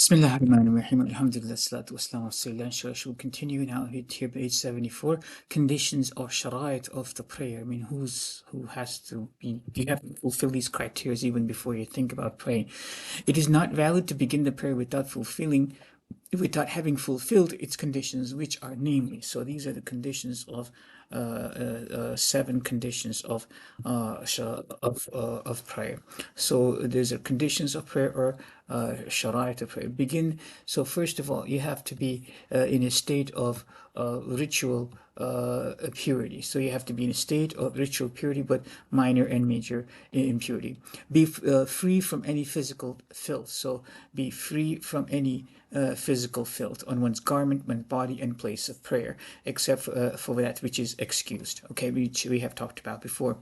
Bismillah ar-Rahman ar-Rahim. Alhamdulillah, salatu wassalam wa sallam. Inshallah, we'll continue now here page 74. Conditions or sharait of the prayer. I mean, who has to be, you have to fulfill these criteria even before you think about praying. It is not valid to begin the prayer without having fulfilled its conditions, which are namely. So these are the conditions of 7 conditions of prayer. So there's a conditions of prayer or sharaat of prayer. Begin. So first of all, you have to be in a state of ritual purity. So you have to be in a state of ritual purity, but minor and major impurity. Be free from any physical filth. So be free from any physical filth on one's garment, one's body, and place of prayer, except for that which is excused. Okay, which we have talked about before.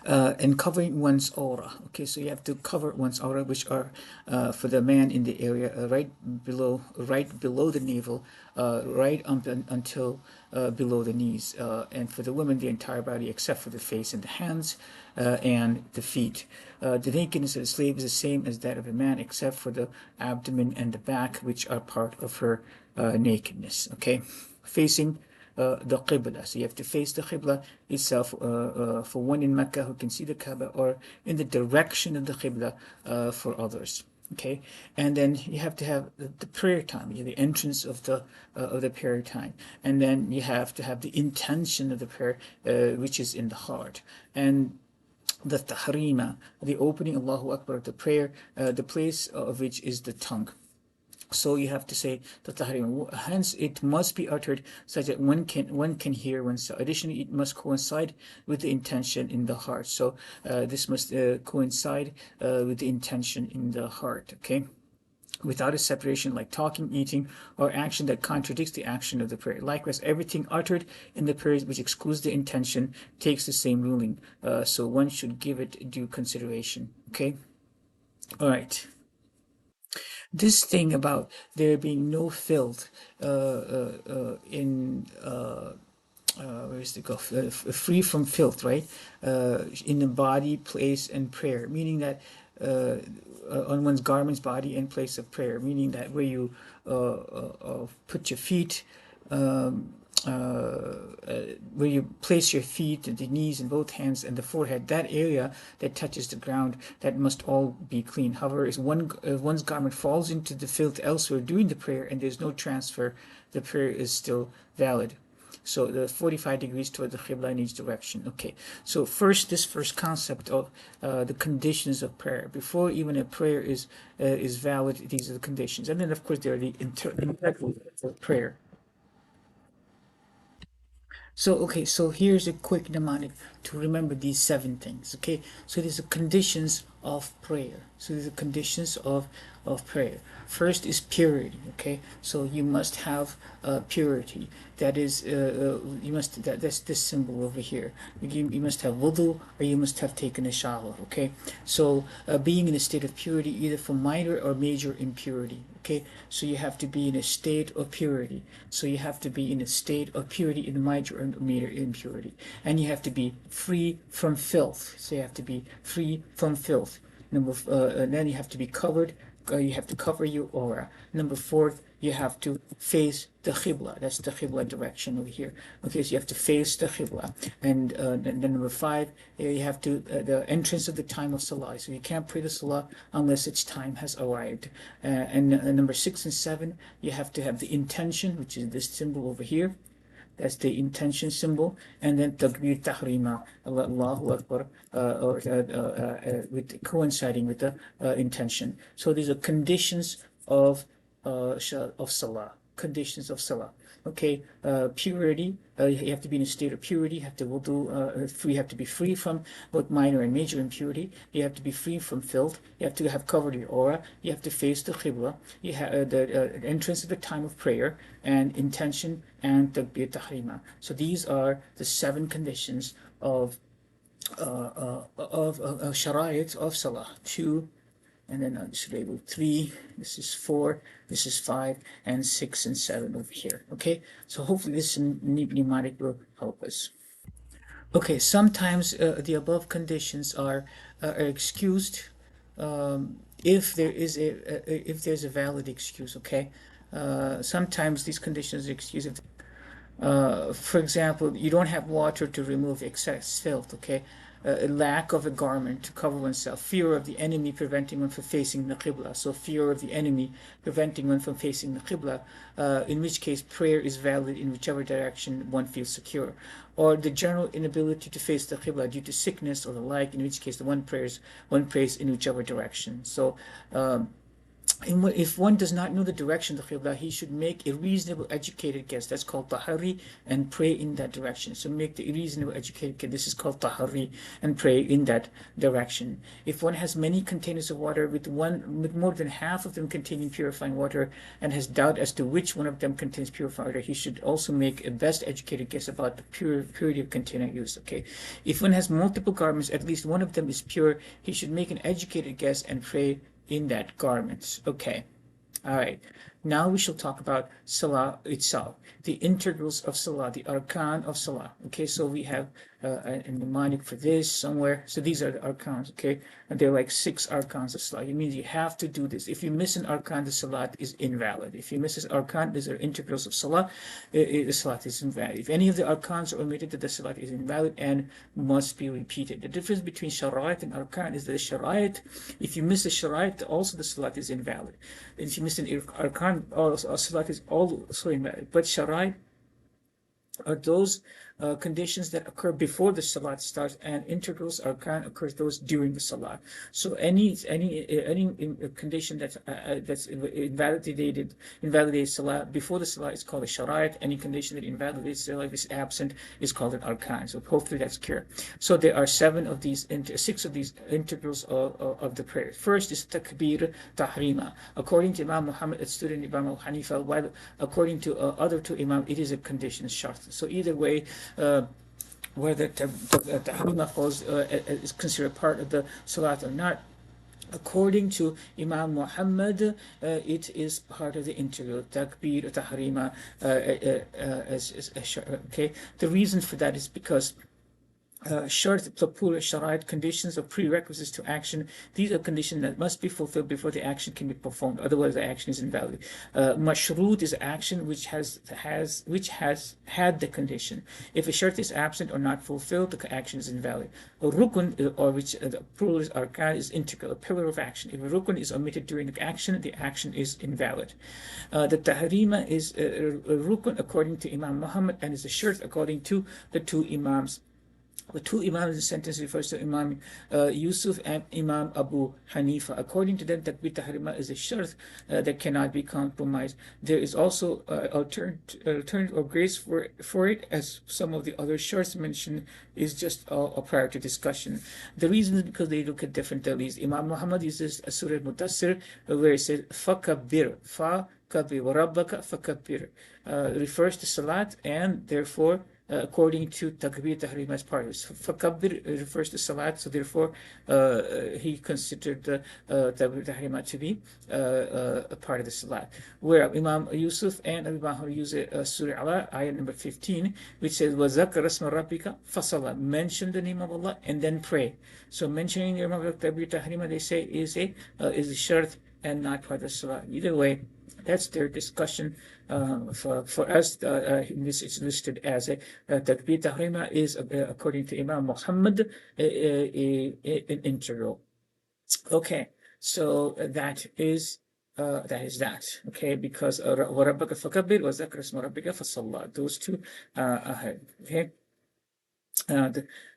And covering one's aura. Okay, so you have to cover one's aura, which are for the man in the area right below the navel, until below the knees, and for the woman the entire body except for the face and the hands and the feet. The nakedness of the slave is the same as that of a man, except for the abdomen and the back, which are part of her nakedness. Okay, facing the Qibla. So you have to face the Qibla itself for one in Mecca who can see the Kaaba, or in the direction of the Qibla for others. Okay, and then you have to have the prayer time, the entrance of the prayer time, and then you have to have the intention of the prayer, which is in the heart, and the tahrima, the opening Allahu Akbar of the prayer, the place of which is the tongue. So you have to say the tahrim. Hence, it must be uttered such that one can hear oneself. Additionally, it must coincide with the intention in the heart. So this must coincide with the intention in the heart. Okay, without a separation like talking, eating, or action that contradicts the action of the prayer. Likewise, everything uttered in the prayer which excludes the intention takes the same ruling. So one should give it due consideration. Okay, all right. This thing about there being no filth in where is the go? Free from filth, right? In the body, place, and prayer, meaning that on one's garments, body, and place of prayer, meaning that where you put your feet. Where you place your feet and the knees and both hands and the forehead, that area that touches the ground, that must all be clean. However, if one's garment falls into the filth elsewhere during the prayer and there's no transfer, the prayer is still valid. So the 45 degrees toward the Qibla in each direction. Okay, so this first concept of the conditions of prayer. Before even a prayer is valid, these are the conditions. And then, of course, there are the integral of prayer. So, okay, so here's a quick mnemonic to remember these 7 things. Okay, so there's the conditions of prayer. So there's the conditions of prayer. First is purity. Okay, so you must have purity. That is, that's this symbol over here. You must have wudu, or you must have taken a shower. Okay, so being in a state of purity, either for minor or major impurity. Okay, so you have to be in a state of purity. So you have to be in a state of purity in major and major impurity, and you have to be free from filth. So you have to be free from filth. And then you have to be covered. You have to cover your aura. Number 4, you have to face the Qibla. That's the Qibla direction over here. Okay, so you have to face the Qibla. And then number 5, you have to, the entrance of the time of Salah. So you can't pray the Salah unless its time has arrived. And number 6 and 7, you have to have the intention, which is this symbol over here. That's the intention symbol, and then takbir tahrima, Allahu Akbar, with coinciding with the intention. So these are conditions of salah. Conditions of salah. Okay, purity. You have to be in a state of purity. You have to you have to be free from both minor and major impurity. You have to be free from filth. You have to have covered your aura. You have to face the Qibla. You have the entrance of the time of prayer and intention and takbir tahrima. So these are the 7 conditions of sharait of salah. 2. And then this label 3, this is 4, this is 5, and 6 and 7 over here. Okay, so hopefully this mnemonic will help us. Okay, sometimes the above conditions are excused if there is if there's a valid excuse, okay? Sometimes these conditions are excused. For example, you don't have water to remove excess filth, okay? A lack of a garment to cover oneself, fear of the enemy preventing one from facing the Qibla. So, fear of the enemy preventing one from facing the Qibla, in which case prayer is valid in whichever direction one feels secure. Or the general inability to face the Qibla due to sickness or the like, in which case the one prays in whichever direction. So, if one does not know the direction of the Qibla, he should make a reasonable educated guess. That's called tahari, and pray in that direction. So make the reasonable educated guess. This is called tahari, and pray in that direction. If one has many containers of water with more than half of them containing purifying water and has doubt as to which one of them contains purifying water, he should also make a best educated guess about the purity of container used. Okay, if one has multiple garments, at least one of them is pure, he should make an educated guess and pray in that garment. Okay. All right. Now we shall talk about Salah itself, the integrals of Salah, the arkan of Salah. Okay, so we have a mnemonic for this somewhere. So these are the arkans, okay? And they're like 6 arkans of Salah. It means you have to do this. If you miss an arkan, the Salat is invalid. If you miss an arkan, these are integrals of Salah, the Salat is invalid. If any of the arkans are omitted, the Salat is invalid and must be repeated. The difference between Shara'it and arkan is that the Shara'it, if you miss the Shara'it, also the Salat is invalid. If you miss an arkan, Salat is also invalid. But Shara'it are those conditions that occur before the salat starts, and integrals arkan occurs those during the salat. So any condition that's invalidates salat before the salat is called a sharait. Any condition that invalidates salat is absent is called an arkan. So hopefully that's clear. So there are 6 of these integrals of the prayer. First is takbir tahrima. According to Imam Muhammad, a student Imam Abu Hanifa, while according to other 2 Imam, it is a condition shart. So either way, whether tahrima is considered part of the salat or not, according to Imam Muhammad, it is part of the integral takbir tahrima. Okay, the reason for that is because shart, plapul, sharait, conditions or prerequisites to action. These are conditions that must be fulfilled before the action can be performed. Otherwise, the action is invalid. Mashrut is action which has had the condition. If a shart is absent or not fulfilled, the action is invalid. A rukun, or which the plural is arkan, is integral, a pillar of action. If a rukun is omitted during the action is invalid. The tahrima is a rukun according to Imam Muhammad and is a shart according to the 2 Imams. The 2 Imams in the sentence refers to Imam Yusuf and Imam Abu Hanifa. According to them, takbir tahrima is a shart that cannot be compromised. There is also alternative or grace for it, as some of the other sharts mentioned is just a prior to discussion. The reason is because they look at different dalils. Imam Muhammad uses a Surah Mudassir where it says fakabbir, fa kabir, wa rabbaka fakabbir, refers to salat, and therefore according to takbir tahrim as part of it. Fakabbir refers to salat, so therefore he considered takbir tahrim to be a part of the salat. Where Imam Yusuf and Abu Bakr use Surah Ala, ayat number 15, which says وَذَكَرَ اسْمَ رَبِّكَ فَصَلَى, mention the name of Allah and then pray. So mentioning the name of takbir tahrim, they say, is a shart and not part of the salat. Either way, that's their discussion. For us, it's listed as a takbir tahrima is, according to Imam Muhammad, an integral. Okay, so that is that. Okay, because وَرَبَّكَ فَكَبِّرْ وَذَكَرَ اسْمَ رَبِّكَ فَصَلَّى, those 2 ahead. Okay.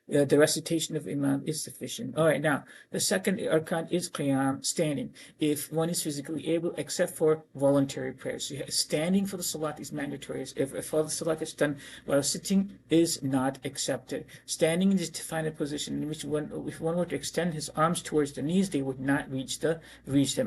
The recitation of Imam is sufficient. All right, now the second arkan is qiyam, standing. If one is physically able, except for voluntary prayers, so standing for the salat is mandatory. If the salat is done while sitting, is not accepted. Standing is to find a position in which if one were to extend his arms towards the knees, they would not reach them.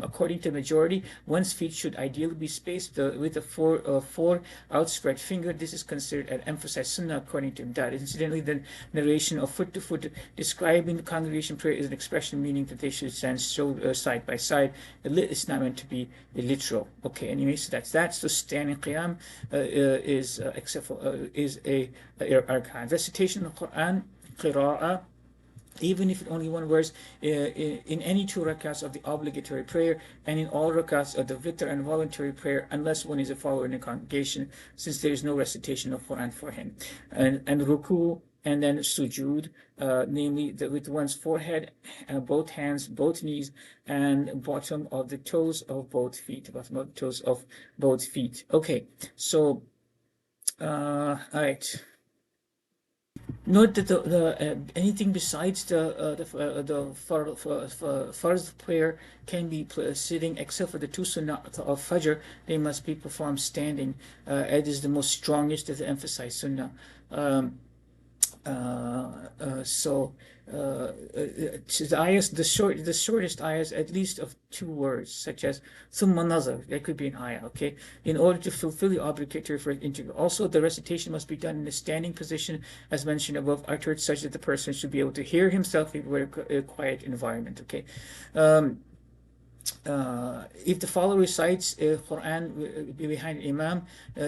According to the majority, one's feet should ideally be spaced with a four outspread finger. This is considered an emphasized sunnah according to that. Incidentally, the narration of foot to foot describing the congregation prayer is an expression meaning that they should stand side by side. It's not meant to be literal. Okay, anyway, so that's that. So standing qiyam is a arkan. Recitation of the Quran, qira'ah, even if it only one verse, in any two rakats of the obligatory prayer, and in all rakats of the witr and voluntary prayer, unless one is a follower in a congregation, since there is no recitation of Quran for him. And ruku, and then sujood, namely with one's forehead, both hands, both knees, and bottom of the toes of both feet, bottom of the toes of both feet. Okay, so all right. Note that anything besides the farz prayer can be sitting, except for the two sunnah of fajr. They must be performed standing. It is the most strongest of the emphasized sunnah. Um, so the ayahs, the shortest ayahs, at least of two words, such as thumma nazar, that could be an ayah, okay, in order to fulfill the obligatory for integral. Also, the recitation must be done in a standing position, as mentioned above, uttered such that the person should be able to hear himself in a quiet environment, okay. If the follower recites Quran behind Imam,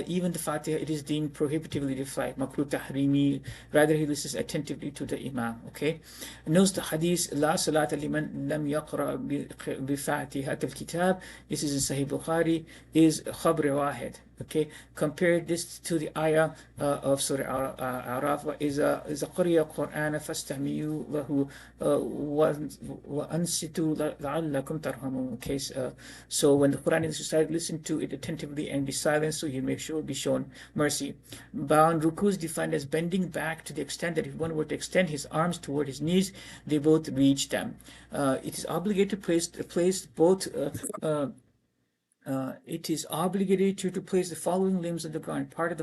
even the Fatiha, it is deemed prohibitively defied, makruh tahrimi. Rather, he listens attentively to the Imam. Okay. Knows the hadith, La salata liman lam yaqra bi Fatihat al-kitab. This is in Sahih Bukhari. Is khabr wahid. Okay, compare this to the ayah of Surah Araf. Is a qariya Quran fastamiu lahu wa ansitu la'allakum tarhamun. Okay, so when the Quran is recited, listen to it attentively and be silent, so you may sure be shown mercy. Bound ruku is defined as bending back to the extent that if one were to extend his arms toward his knees, they both reach them. It is obligated to place both. It is obligatory to place the following limbs on the ground. Part of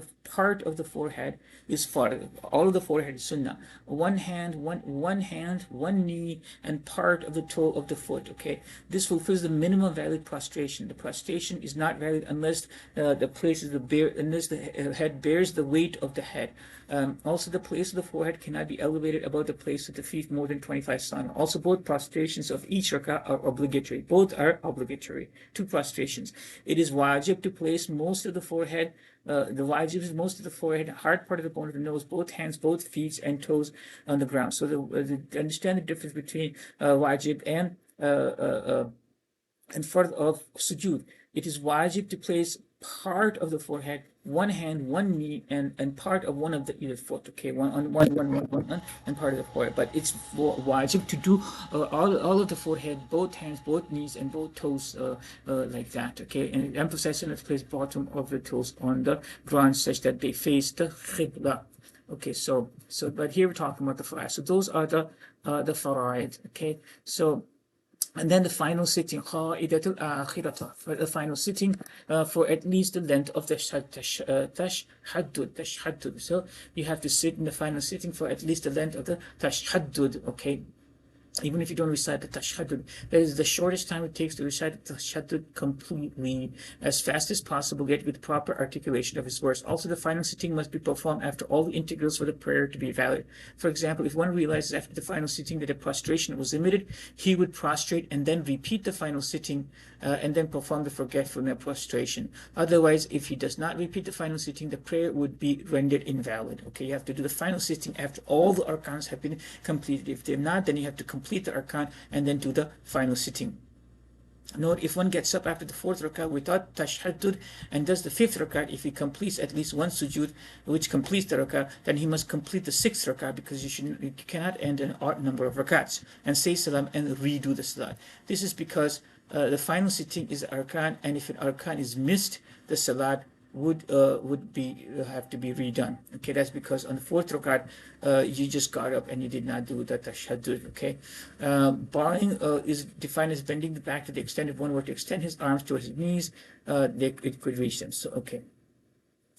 the forehead is fard. All of the forehead is sunnah. One hand, one knee, and part of the toe of the foot. Okay, this fulfills the minimum valid prostration. The prostration is not valid unless unless the head bears the weight of the head. Also, the place of the forehead cannot be elevated above the place of the feet more than 25 sana. Also, both prostrations of each rakah are obligatory. Both are obligatory. Two prostrations. It is wajib to place most of the forehead. The wajib is most of the forehead, hard part of the bone of the nose, both hands, both feet, and toes on the ground. So, understand the difference between wajib and fard of sujood. It is wajib to place part of the forehead, one hand, one knee, and part of one of the either foot. Okay, one, and part of the forehead. But it's wajib to do all of the forehead, both hands, both knees, and both toes like that. Okay, and it emphasizes and place bottom of the toes on the ground such that they face the qibla. Okay, so but here we're talking about the fara'id. So those are the fara'id. Okay, so. And then the final sitting, qa'idatul akhirata, for the final sitting for at least the length of the tashhaddud. So you have to sit in the final sitting for at least the length of the tashhaddud, okay? Even if you don't recite the tashhaddud, that is the shortest time it takes to recite the tashhaddud completely, as fast as possible, yet with proper articulation of his words. Also, the final sitting must be performed after all the integrals for the prayer to be valid. For example, if one realizes after the final sitting that a prostration was omitted, he would prostrate and then repeat the final sitting and then perform the forgetfulness prostration. Otherwise, if he does not repeat the final sitting, the prayer would be rendered invalid. Okay, you have to do the final sitting after all the arkans have been completed. If they're not, then you have to complete the arkan and then do the final sitting. Note, if one gets up after the fourth rakah without tashhaddud and does the fifth rakah, if he completes at least one sujood, which completes the rakah, then he must complete the sixth rakah, because you cannot end an odd number of rakats and say salam and redo the salat. This is because the final sitting is arkan, and if an arkan is missed, the salat would have to be redone. Okay, that's because on the fourth rakat you just got up and you did not do the tashhaddud. Okay, bowing is defined as bending the back to the extent if one were to extend his arms towards his knees, it could reach them. So okay.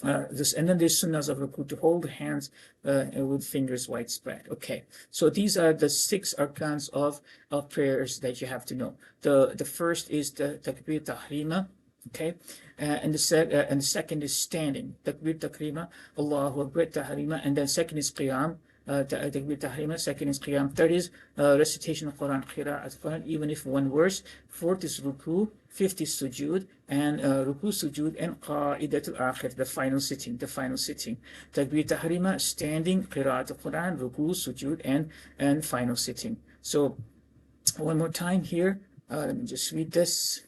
And then there's sunnahs of ruku, to hold the hands with fingers widespread. Okay, so these are the 6 arkans of prayers that you have to know. The first is the takbir tahrima. Okay, and the second is standing, takbir takrima, Allahu Akbar tahrima, and then second is qiyam, takbir tahrima. Second is qiyam. Third is recitation of Quran, qira'at Quran, even if one verse. Fourth is ruku. Fifth is sujood, and ruku, sujood, and qa'idatul akhir, the final sitting, Takbir tahrima, standing, qira'at Quran, ruku, sujood, and final sitting. So one more time here. Let me just read this.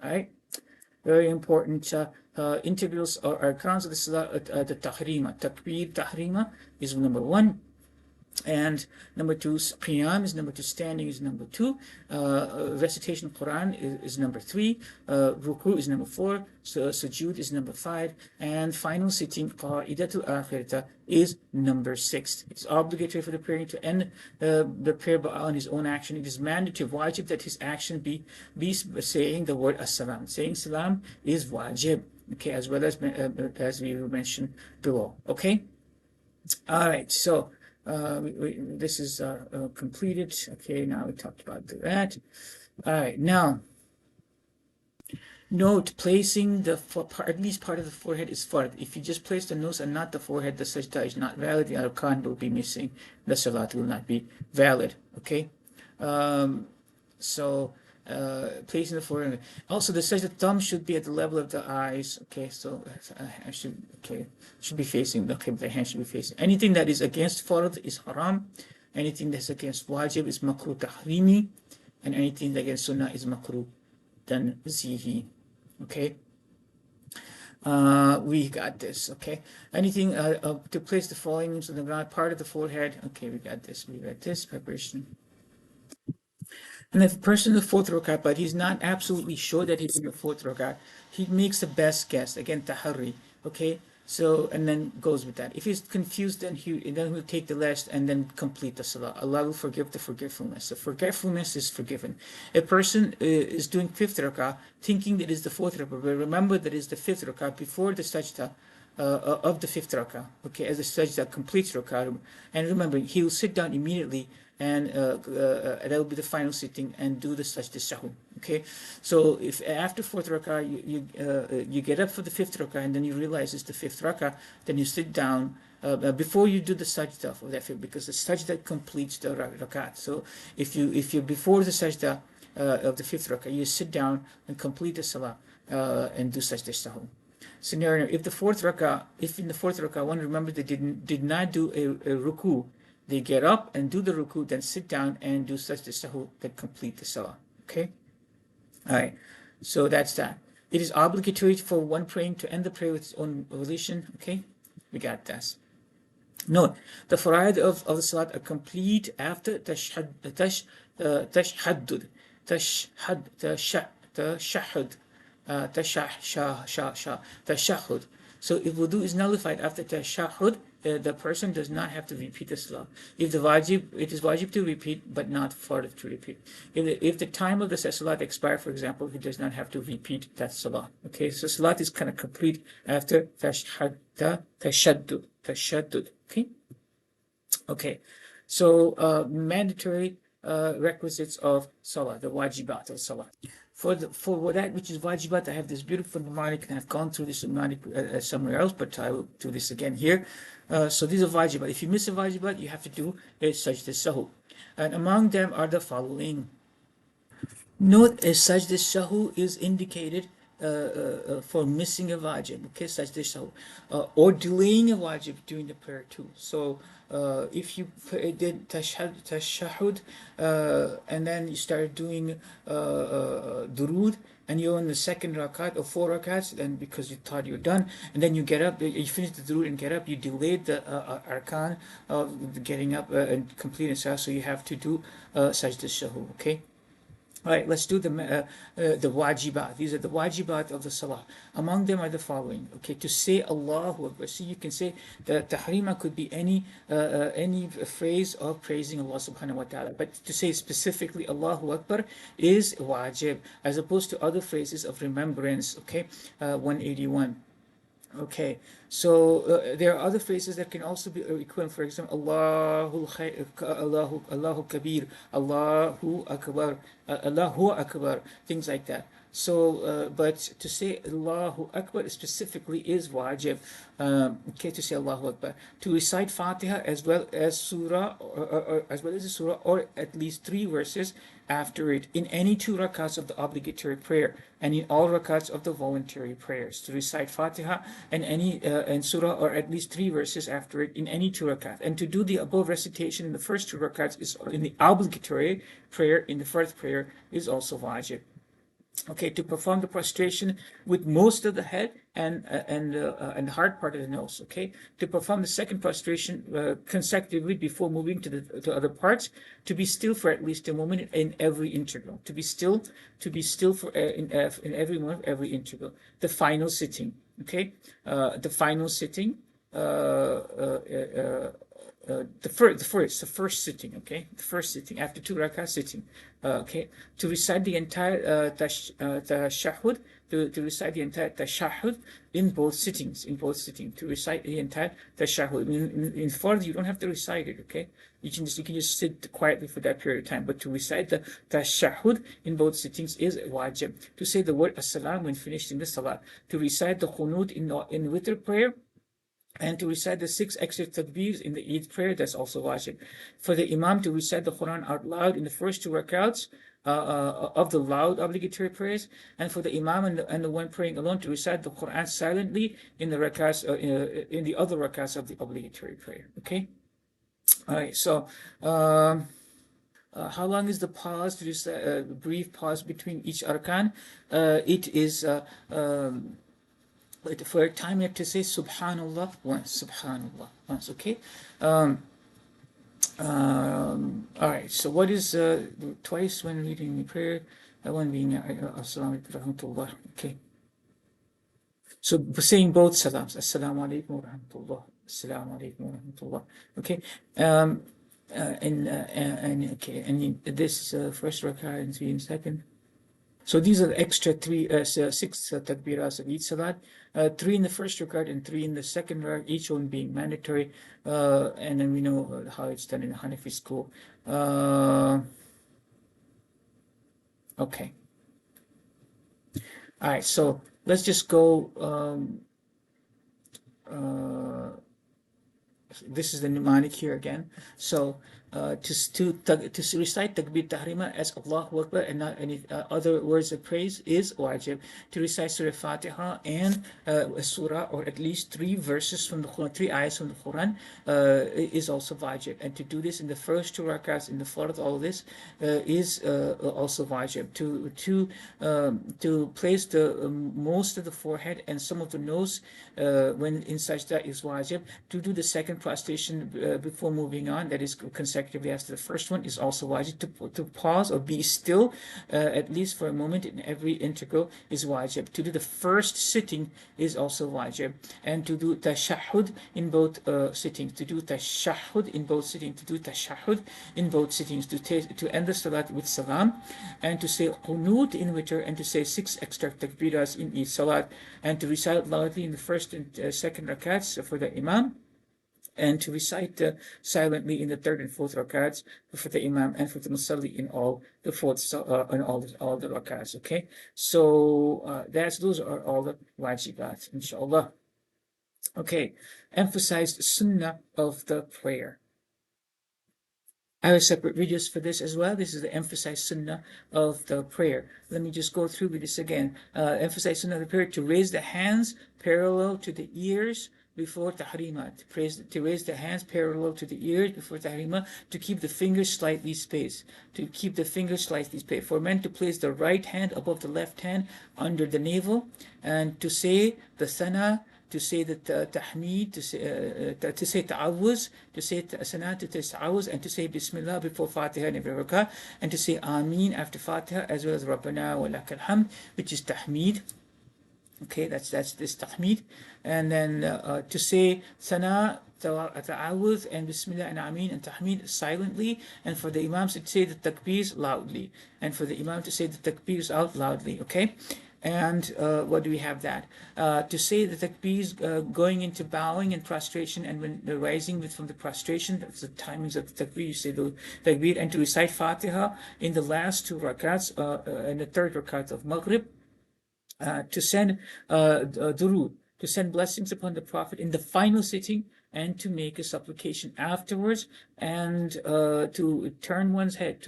All right. Very important. Integrals or arkans of the salah, the tahrima. Takbir tahrima is number one. And number two, qiyam is number two, standing is number two, recitation of Quran is number three, ruku is number four, sujood is number five, and final sitting, qa'idatul akhirah, is number six. It's obligatory for the prayer to end the prayer on his own action. It is mandatory, wajib, that his action be saying the word as-salam. Saying salam is wajib, okay, as well as we mentioned below, okay? All right, so this is completed. Okay, now we talked about that. All right, now note, placing at least part of the forehead is fard. If you just place the nose and not the forehead, the sajda is not valid. The arkan will be missing. The salat will not be valid. Okay, so placing the forehead. Also, the sajda thumb should be at the level of the eyes. Okay, so should be facing the qibla. The hand should be facing. Anything that is against fard is haram. Anything that's against wajib is makruh tahrimi, and anything against sunnah is makruh tanzihi. Okay. We got this. Okay. Anything to place the following on the ground, part of the forehead. Okay, we got this. We got this preparation. And if a person in the fourth rakat, but he's not absolutely sure that he's in the fourth rakat, he makes the best guess. Again, tahari. Okay. So, and then goes with that. If he's confused, then he'll take the rest and then complete the salah. Allah will forgive the forgetfulness. The forgetfulness is forgiven. A person is doing fifth rakah, thinking that it's the fourth rakah, but remember that it's the fifth rakah before the sajda of the fifth rakah. Okay, as the sajda completes rakah, and remember, he will sit down immediately, and that will be the final sitting, and do the sajda sahwi. Okay, so if after fourth rakah you get up for the fifth rakah and then you realize it's the fifth rakah, then you sit down before you do the sajda for that fifth, because the sajda completes the rakat. So if you're before the sajda of the fifth rakah, you sit down and complete the salah and do sajda sahwi. Scenario: if in the fourth rakah one remembers they did not do a ruku, they get up and do the ruku, then sit down and do sajda sahwi, then complete the salah. Okay. All right, so that's that. It is obligatory for one praying to end the prayer with his own volition. Okay, we got this. Note, the fara'id of the salat are complete after tashahhud. So if wudu is nullified after tashahhud, the person does not have to repeat the salah. If it is wajib to repeat, but not fard to repeat. If the time of the salat expired, for example, he does not have to repeat that salah. Okay, so salat is kind of complete after tashaddud. Okay, so mandatory requisites of salah, the wajibat of salah. For that which is wajibat, I have this beautiful mnemonic, and I've gone through this mnemonic somewhere else, but I will do this again here. So these are wajibat. If you miss a wajibat, you have to do a sajda sahu. And among them are the following. Note, a sajda sahu is indicated for missing a wajib, okay, sajda sahu, or delaying a wajib during the prayer too. So if you did tashahhud and then you started doing durood, and you're in the second rakat or 4 rakats, then because you thought you're done, and then you get up, you finish the durood and get up, you delayed the arkan of getting up and completing salah, so you have to do sajda sahu. Okay. All right, let's do the wajibat. These are the wajibat of the salah. Among them are the following. Okay, to say Allahu Akbar. See, you can say the tahrima could be any phrase of praising Allah subhanahu wa ta'ala. But to say specifically Allahu Akbar is wajib, as opposed to other phrases of remembrance. Okay, 181. Okay, so there are other phrases that can also be equivalent. For example, Allahu Kabir, Allahu Akbar, Allahu Akbar, things like that. But to say Allahu Akbar specifically is wajib. Okay, to say Allahu Akbar. To recite Fatiha as well as Surah, or as well as a Surah, or at least 3 verses after it in any 2 rakats of the obligatory prayer and in all rakats of the voluntary prayers. To recite Fatiha and Surah, or at least 3 verses after it in any 2 rakats. And to do the above recitation in the first 2 rakats is in the obligatory prayer, in the first prayer, is also wajib. Okay, to perform the prostration with most of the head and the hard part of the nose. Okay, to perform the second prostration consecutively before moving to other parts. To be still for at least a moment in every integral. To be still for in every moment, every integral. The final sitting. Okay, the final sitting. The first sitting, okay, the first sitting after 2 rakah sitting, okay, to recite the entire tashahhud, to recite the entire tashahhud in both sittings, to recite the entire tashahhud. In fard, you don't have to recite it, okay, you can just sit quietly for that period of time. But to recite the tashahhud in both sittings is wajib. To say the word as-salam when finished in the salat, to recite the qunut in witr prayer, and to recite the 6 extra takbirs in the Eid prayer, that's also wajib. For the Imam to recite the Quran out loud in the first 2 rakats of the loud obligatory prayers, and for the Imam and the one praying alone to recite the Quran silently in the rakats, in the other rakats of the obligatory prayer. Okay. All right. So. How long is the pause? To recite, brief pause between each arkan. It is. For a time you have to say Subhanallah once, okay? All right, so what is twice when reading the prayer, one being Assalamu alaikum wa rahmatullah, okay? So saying both salams, Assalamu alaikum wa rahmatullah, Assalamu alaikum wa rahmatullah, okay? And this first rakah and 3 in second. So these are the extra 6 takbiras of each salat, 3 in the first rakat and 3 in the second rakat, each one being mandatory. And then we know how it's done in the Hanafi school. Okay. All right, so let's just go. This is the mnemonic here again. So to recite takbir tahrima as Allahu Akbar and not any other words of praise is wajib. To recite Surah Fatiha and a surah, or at least 3 verses from the Quran, 3 ayahs from the Quran, is also wajib. And to do this in the first 2 rakats in the fard, all of this is also wajib. To place the most of the forehead and some of the nose when in sajda is wajib. To do the second prostration before moving on, that is consecutively after the first one, is also wajib. To pause or be still at least for a moment in every integral is wajib. To do the first sitting is also wajib. And to do tashahhud in both sittings, to do tashahhud in both sittings, to end the salat with salam, and to say qunut in witr, and to say 6 extra takbiras in each salat, and to recite loudly in the first and second rakats for the imam, and to recite silently in the third and fourth rakats for the imam and for the musalli in all the fourth in all the rakats. Okay, so those are all the wajibat, inshallah. Okay, emphasize the sunnah of the prayer. I have separate videos for this as well. This is the emphasized sunnah of the prayer. Let me just go through with this again. Emphasize sunnah of the prayer: to raise the hands parallel to the ears before tahrima, to raise the hands parallel to the ears before tahrima, to keep the fingers slightly spaced, for men to place the right hand above the left hand under the navel, and to say the sana, to say the tahmeed, to say ta'awuz, to say sana, to say ta'awuz, and to say bismillah before Fatiha in every rakah, and to say ameen after Fatiha, as well as Rabbana wa lakal hamd, which is tahmeed. Okay, that's this tahmeed. And then to say sana, ta'awuz, and bismillah and ameen and tahmeed silently, and for the imams to say the takbirs loudly, and for the imam to say the takbirs out loudly. Okay. And what do we have that? To say the takbirs going into bowing and prostration, and when they're rising from the prostration, that's the timings of the takbir, you say the takbir, and to recite Fatiha in the last 2 rakats, in the third rakat of Maghrib, to send durud, to send blessings upon the Prophet in the final sitting, and to make a supplication afterwards, and to turn one's head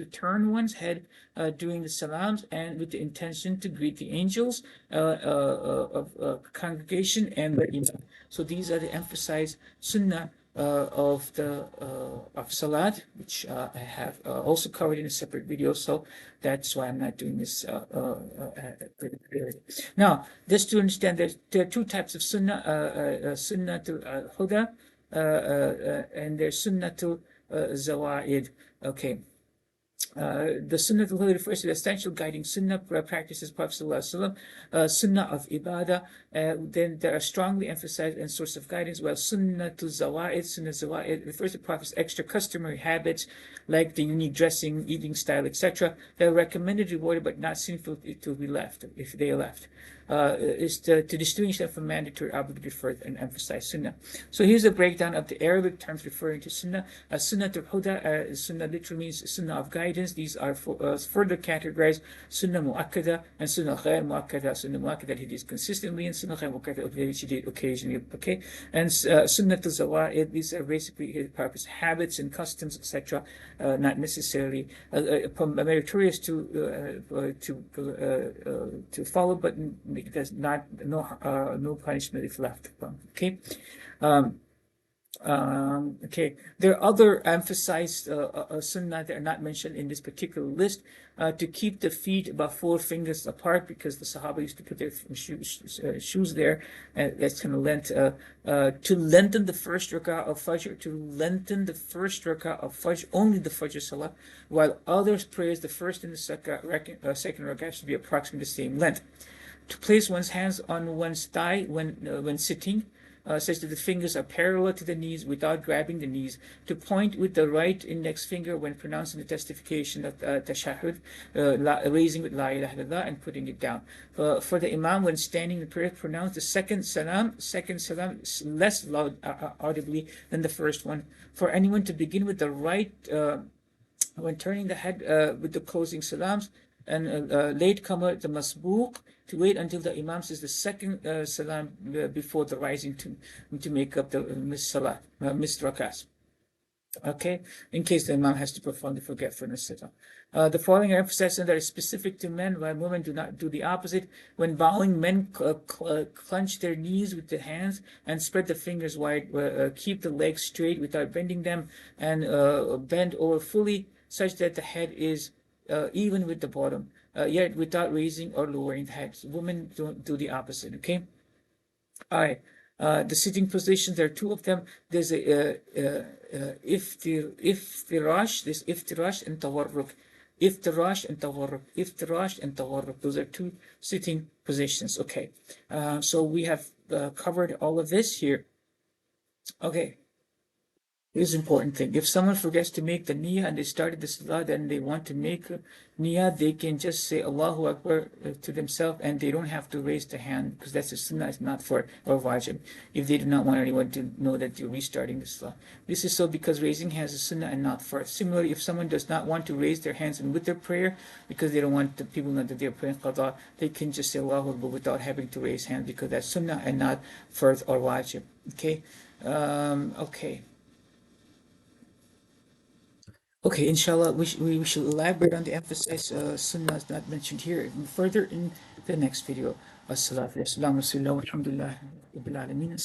during the salams, and with the intention to greet the angels of congregation and the imam. So these are the emphasized sunnah of salat, which I have also covered in a separate video. So that's why I'm not doing this clearly. Now, just to understand, there are two types of sunnah: sunnatul huda, and there's sunnatul zawaid. Okay. The Sunnah al refers to the essential guiding Sunnah practices of Prophet ﷺ, Sunnah of Ibadah. Then there are strongly emphasized and source of guidance. While Sunnah to Zawa'id, Sunnah Zawa'id refers to Prophet's extra customary habits like the unique dressing, eating style, etc. They are recommended, rewarded, but not sinful to be left if they are left. Is to distinguish them from mandatory, obligated for and emphasize Sunnah. So here's a breakdown of the Arabic terms referring to Sunnah. Sunnah al-Huda, Sunnah literally means Sunnah of guidance. These are further categorized: Sunnah Mu'akkada and Sunnah Ghair Mu'akkada. Sunnah Mu'akkada that he did consistently, and Sunnah Ghair Mu'akkada which he did occasionally. Okay, and Sunnah al-Zawa'id, these are basically his purpose, habits and customs, etc. Not necessarily meritorious to follow, but there's no punishment if left. Okay. Okay, there are other emphasized sunnah that are not mentioned in this particular list. To keep the feet about 4 fingers apart, because the Sahaba used to put their shoes there, and that's kind of length. To lengthen the first rak'ah of Fajr, only the Fajr Salah, while others prayers, the first and the second rak'ah should be approximately the same length. To place one's hands on one's thigh when sitting, such that the fingers are parallel to the knees without grabbing the knees. To point with the right index finger when pronouncing the testification of tashahhud, raising with la ilaha illallah and putting it down. For the imam, when standing in prayer, pronounce the second salam less loud audibly than the first one. For anyone to begin with the right when turning the head with the closing salams, and latecomer, the masbuq, to wait until the imam says the second salam before the rising to make up the missed rakas. Okay, in case the imam has to perform the forgetfulness sit. The following are emphasized that are specific to men, while women do not do the opposite. When bowing, men clench their knees with the hands and spread the fingers wide. Keep the legs straight without bending them, and bend over fully such that the head is even with the bottom, yet without raising or lowering the head. Women don't do the opposite. Okay. All right. The sitting positions, there are 2 of them. There's a iftirash, this iftirash and tawarruk. Iftirash and tawarruk. Those are 2 sitting positions. Okay. So we have covered all of this here. Okay. Here's an important thing. If someone forgets to make the niyyah and they started the salah, then they want to make niyyah, they can just say Allahu Akbar to themselves, and they don't have to raise the hand, because that's a sunnah, it's not for or wajib, if they do not want anyone to know that you're restarting the salah. This is so because raising hands is sunnah and not farz. Similarly, if someone does not want to raise their hands with their prayer, because they don't want the people to know that they're praying qada, they can just say Allahu Akbar without having to raise hands, because that's sunnah and not farz or wajib. Okay. Okay. Okay, inshallah, we shall elaborate on the emphasis sunnah not mentioned here further in the next video. As-salatu wassalamu ala rasulillah walhamdulillah rabbil alamin.